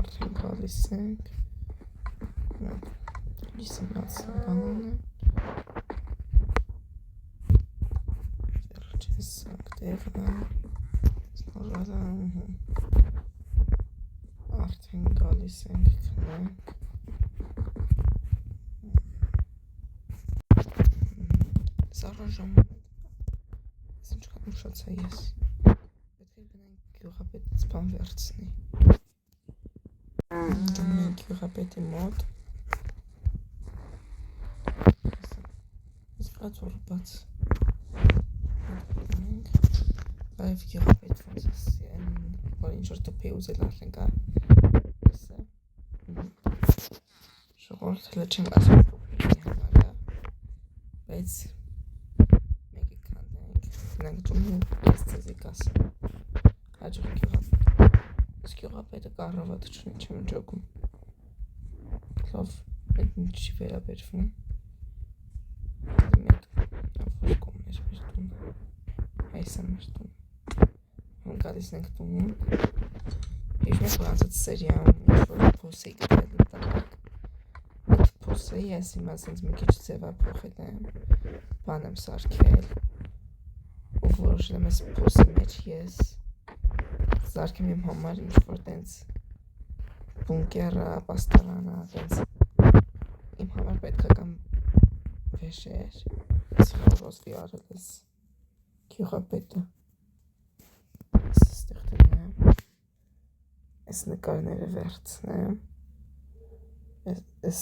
արդեն գալիս ենք լիսինած բանանը վերջեսանք տեղը արդեն գալիս ենք քնենք Սառը ժամանակ ես ինչ կատ ուշացա ես պետք է գնանք գյուղապետից բան վերցնի Մենք գյուղապետի մոտ ես վրաց որ բաց Բայց գյուղապետ ոնց ես որ ինչ-որ տպի ուզել արդեն կա Ժողորդ հլը չեմ ասում տպի համարը Բայց մեկի կանենք Նրանք ճումու ես ծեզի կասեմ Հաջող գյուղապետ Ես գյուղապետը կառավատը չունի չեմ ջոգում Լավ այդ ինչի վերաբերվում Մեկ որ կոմներ մեր տունը Այս է մեր տունը Հոն գալիս ենք տունը Եվ մեկ որ անցած սերիամ ինչ-որ պոս էի գտել ընտանակ Այդ պոսը ես հիմա սենց մի քիչ ձևա փոխել եմ Բան եմ սարքել Ու որոշել եմ ես պոսի մեջ ես Զարկեմ իմ համար ինչ-որ տենց բունկերը, պաստարանա, տենց իմ համար պետք է կամ վեշեր Ես խորոսվի արել ես գյուղապետը Ես ստեղ տնեմ Ես նկարները վերցնեմ Ես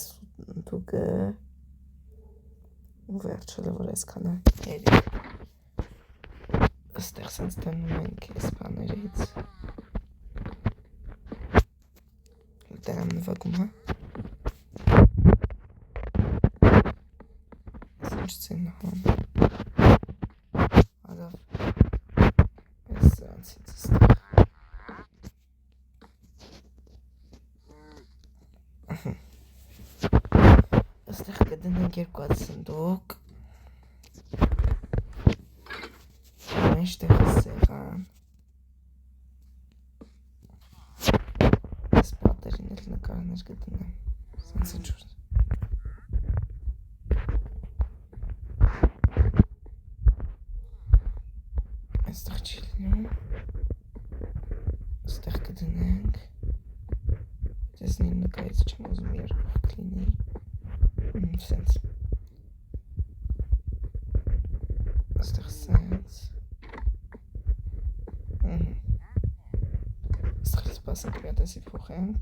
դուգը ու վերջելը որ ես կանա հերի Ստեղ սենց տնում ենք ես բաներից Դեր եմ նվագում, հա Ես ինչ ծին հոն Ալավ Ես սրանցից ստեղ Ստեղ կդնենք երկու սնդուկ Մեջտեղ սեղան Ես պատերին էլ նկարներ կդնեմ Սենց ինչ-որ Այստեղ չի լինում Ստեղ կդնենք Ես նին նկարից չեմ ուզում երկող կլինի Սենց Ստեղ սենց Ստեղ սպասենք մի ատեսի փոխենք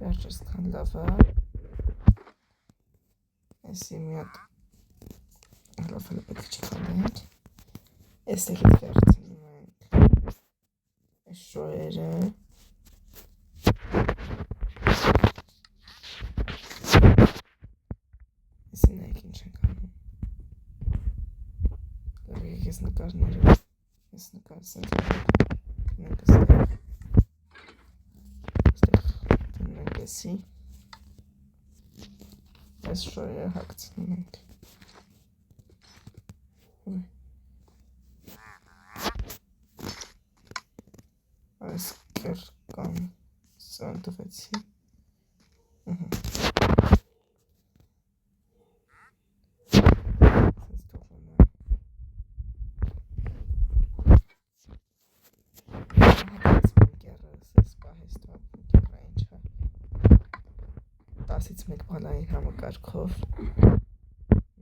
Վերջ ըստքան լավը Եսի մի հատ լավը պետք չի խանդենք Եստեղից վերցնում ենք Այս շոյերը Եսի նայք ինչ ենք անում Գարիք ես նկարները Ես նկար սենց Նենք ստեղ Ստեղ տնենք եսի Այս շոյերը հակցնում ենք Այս կերկան սան տվեցի Սենց թողում եմ Հատած բունկերը սես պահեստվա բունկերը ինչա 10-ից մեկ բալային համակարգով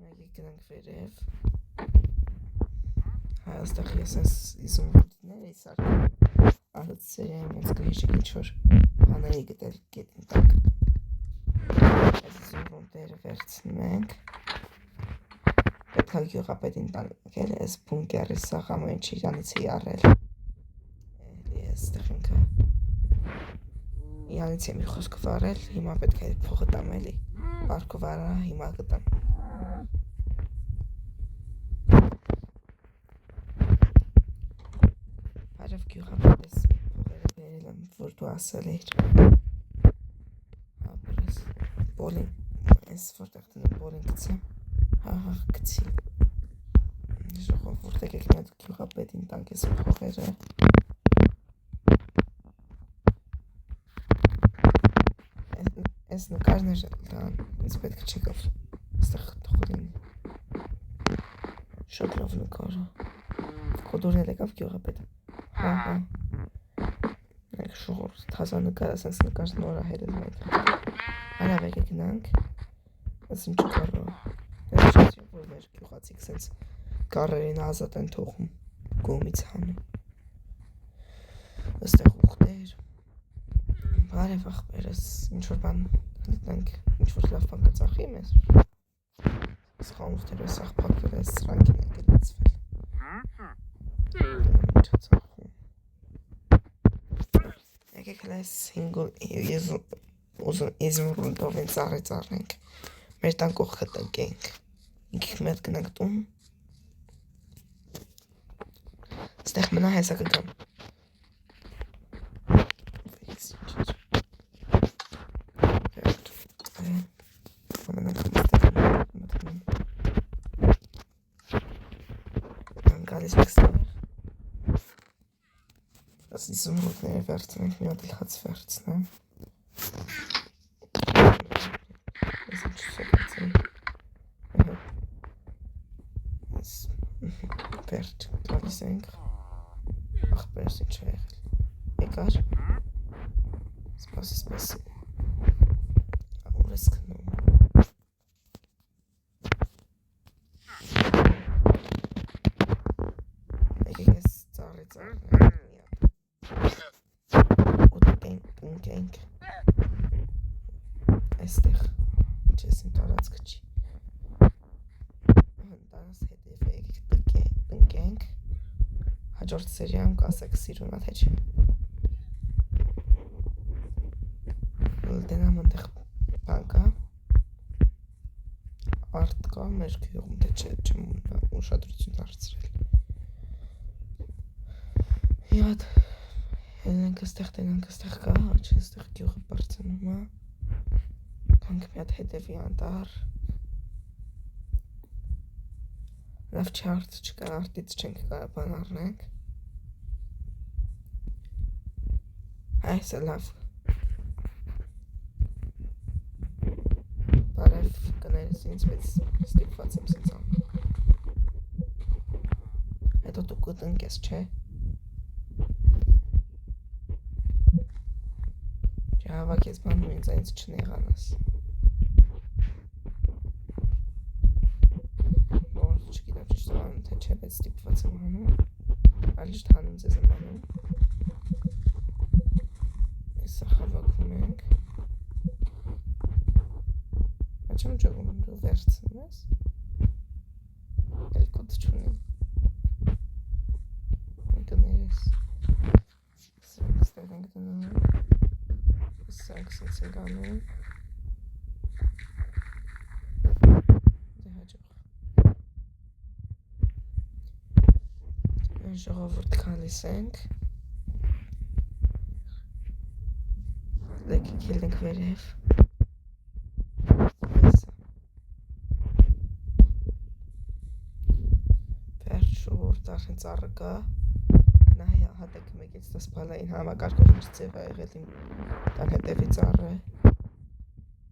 Մեկի գնանք վերև Այստեղ ես ես իզումվորդներ էի սարկում Արդ սերիային ես կհիշեք ինչ-որ բաների գտել գետին տակ Այս իզումվորդները վերցնում ենք Պետք է գյուղապետին տանքել ես բունկերի սաղամը ինչ իրանից էի առել Ես ստեղ ինքը Իրանից եմ մի խոսք վարել, հիմա պետք է փողը տամ էլի Պարկով արա, հիմա գտամ Բարև գյուղապետես փողերը բերել եմ, որ դու ասել էիր Ապրես, բոլին, ես որտեղ տնեմ Բոլին գցեմ, գցի ժողովուրդ եկեք մի հատ գյուղապետին տանք ես փողերը այս նկարն էր լան, ես պետք չի կավ ստեղ թողորին շատ լավ նկարը կոդորն էլ եկավ գյուղապետը Մեկ շուղոր թազա նկար ասենց նկար նորա հերել մենք Անավ եկեք գնանք Ես ինչ կարո Ես չասի որ մեր գյուղացիք սենց կարերին ազատ են թողում գոմից հանում Ոստեղ ուղտեր Բարև աղբերս ինչ-որ բան լտնենք ինչ-որ լավ բան կծախի մեզ Սխանուղտեր ես աղպակվել ես սրանքին ենք լծվել Ինչա ծախում Եկեք հլես Եզում ռունդով են ծառի ծառնենք Մեր տան կողքը տնկենք Ինքիք մետ գնանք տուն Ստեղ մնա հեսա կգամ Գալիս եք ստեղ Ասի զմրուտները վերցնենք մի հատ էլ հաց վերցնեմ Ես ինչ սոպացեմ Վերջ գալիս ենք Աղբերս ինչ է եղել Եկար Սպասի Ուր ես կնում Եկեք ես ծառի Ու տնկենք Այստեղ Ինչ ես իմ տարածքը չի Հնդանս հետև եկեք տնկենք Հաջորդ սերիայում կասեք սիրունա թե չէ Դենամ ընդեղ բան կա Արդ կա մեր գյուղում թե չէ չեմ ուշադրություն դարձրել Իհատ Հելնենք ստեղ տենանք ստեղ կա Աչի ստեղ գյուղը բարձնում Կանք մի հատ հետևի անտար Լավ չի արդ չկա արդից չենք կարա բան առնենք Այս է լավ Բարև կներես ինձ մեծ ստիպված եմ սենց անում Հետո դու կտնկես չէ Չհավակ ես բանում ինձ այնց չնեղանաս Որ չգիտեմ ճիշտ անում թե չէ բայց ստիպված եմ անում Այլ ճիշտ հանում ձեզ եմ անում Եսա խավակում ենք Չեմ ճողում դու վերցնում ես Էլ կոտ չունեմ Կներես Սրանք ստեղ ենք դնում Սրանք սենց ենք անում Դե հաջող Ժողովուրդ քալիս ենք Լեկեք ելնենք վերև Վերջ շուղորդ արդեն ծառը կա Նա հատեք մեկից տաս պալային համակարգով ինչ ձև է եղել իմ տան հետևի ծառը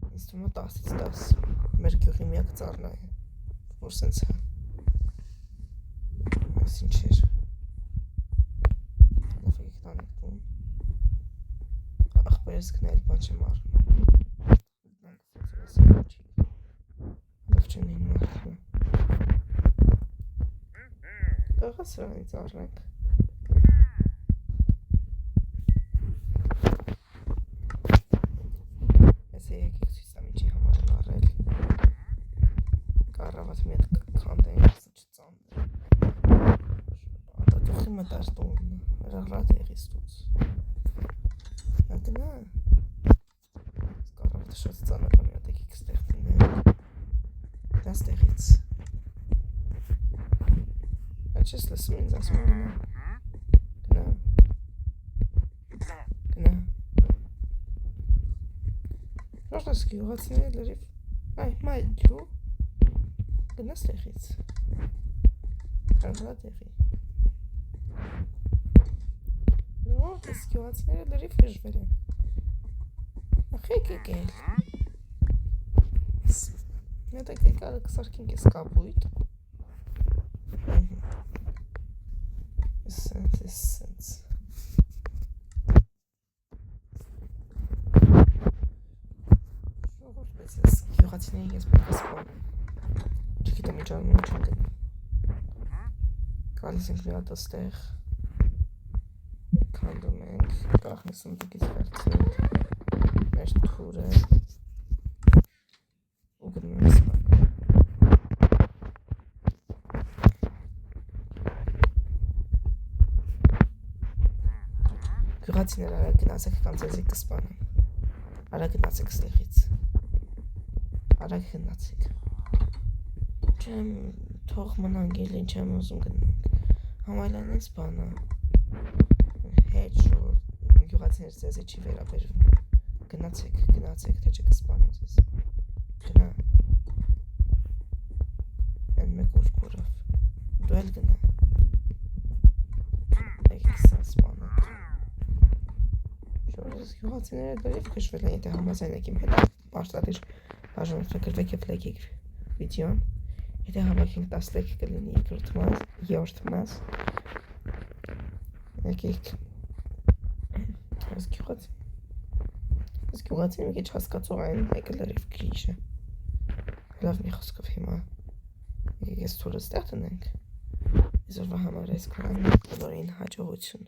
Ինձ թվում է 10-ից 10 Մեր գյուղի միակ ծառն է Որ սենց է Ես ինչ էր Լավ եկեք տանեք տուն Աղբերս կնայել բան չեմ առնում Լավ չեն էին մարդում Կաղա սրանից առնենք Ես եկեք ցույցամ ինչի համար են առել Կառավատ մի հատ քանդային ասը չծանր Ատատուխի մտար տունն Ռաղրատ եղիս տուց Ատնա Կառավատը շատ ծանր մի հատ եկեք ստեղ տնենք Դա ստեղից Չես լսում ինձ ասում գնա Գնա Շորտս գյուղացիների լրիվ Այ մայլջու Գնաս տեղից։ Կարողա տեղի։ Ո՞ր ես գյուղացիները լրիվ գժվել են։ Ախեք եկել։ Հետո եկալ կսարքինք ես կապույտ։ Սենց։ Շողորպես ես գյուղացիներին ես պետք է սպանում։ Չգիտեմ ինչ անում չեմ գնում։ Գալիս ենք մի հատ աստեղ, քանդում ենք, կախնի սնդուկից վերցնենք, մեր թուրը ու գնում ենք սպանում։ Գյուղացիներ արագ գնացեք կամ ձեզի կսպանեմ։ Արագ գնացեք ստեղից։ Արագ գնացեք։ Չեմ թող մնան գելին չեմ ուզում գնանք։ Համայլան են սպանը։ Հետ շոր գյուղացիներ ձեզի չի վերաբերվում։ Գնացեք, թե չեք սպանում ձեզ։ Գնա։ Են մեկ ուր կորավ։ Դու էլ գնա։ Եկեք սա սպանը։ Շոր գյուղացիները դրիվ կշվել են, եթե համաձայն եք իմ հետ պարտադիր բաժանորդագրվեք և լայքեք վիդեոն։ Եթե հավաքենք 10 լայք կլինի 2-րդ մաս, եկեք այս գյուղացին մի քիչ հասկացող այն մեկը լրիվ քիչ է։ Լավ մի խոսքով հիմա եկեք այս թուրը ստեղ տնենք։ Այսօրվա համար այսքան բոլորին հաջողություն։